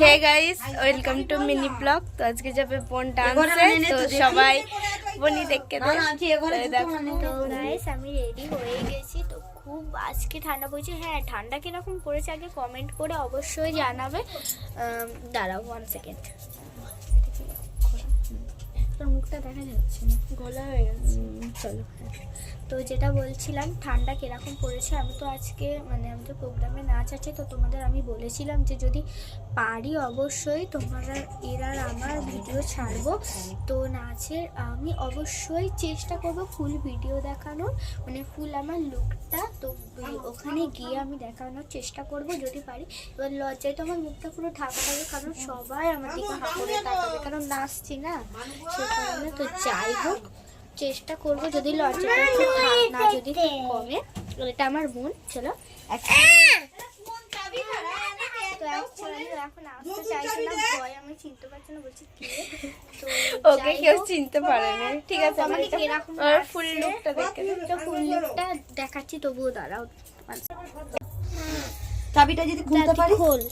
Hey guys, welcome to mini blog. তো আজকে যাবে বোন ডান্সে, তো সবাই বোনই দেখতে তো গাইস আমি রেডি হয়ে গেছি। তো খুব আজকে ঠান্ডা পড়েছে। হ্যাঁ, ঠান্ডা কিরকম পড়েছে আগে কমেন্ট করে অবশ্যই জানাবে। দাঁড়াও 1 সেকেন্ড, তোর মুখটা দেখা যাচ্ছে না, গলা হয়ে গেছে। চলো, তো যেটা বলছিলাম ঠান্ডা কিরকম পড়েছে। আমি তো আজকে আমাদের প্রোগ্রামে নাচ আছে, তো তোমাদের আমি বলেছিলাম যে যদি পারি অবশ্যই তোমরা এর আমার ভিডিও ছাড়বো। তো নাচের আমি অবশ্যই চেষ্টা করব ফুল ভিডিও দেখানোর, ফুল আমার লুকটা। তো ওখানে গিয়ে আমি দেখানোর চেষ্টা করব যদি পারি। এবার লজ্জায় তো আমার মুখটা পুরো ঢাকা থাকে, কারণ সবাই আমার দিকে হাঁ করে তাকাবে, কারণ নাচছি না সে কারণে। তো যাই হোক, চেষ্টা করবো যদি লজ্জাটা একটু না যদি কমে। এটা আমার বোন, চলো তো এখন আসতে চাইছে না, ভয় আমি চিনতে পারছি না, বলছি কি তো ওকে কেউ চিনতে পারে না। ঠিক আছে, আমাকে এরকম ফুল লুকটা দেখে ফুল লুকটা দেখাচ্ছি, তবুও দাঁড়াও। চাবিটা যদি খুলতে পারি। খোল